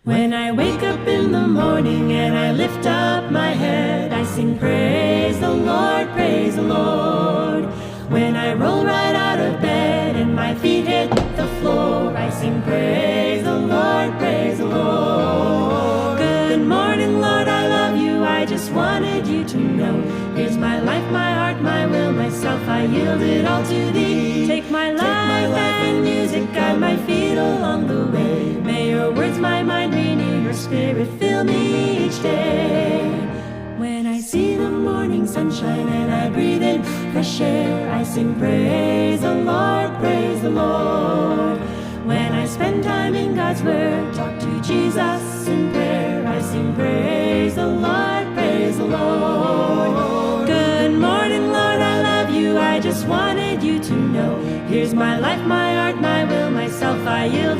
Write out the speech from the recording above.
When I wake up in the morning and I lift up my head, I sing praise the Lord, praise the Lord. When I roll right out of bed and my feet hit the floor, I sing praise the Lord, praise the Lord. Good morning, Lord, I love you, I just wanted you to know. Here's my life, my heart, my will, myself, I yield it all to thee. Take my life and music, guide my feet along the way. May your words, my mind renew, your spirit fill me each day. When I see the morning sunshine and I breathe in fresh air, I sing praise the Lord, praise the Lord. When I spend time in God's word, talk to Jesus in prayer, I sing praise the Lord, praise the Lord. Good morning, Lord, I love you, I just wanted you to know. Here's my life, my heart, my will, myself, I yield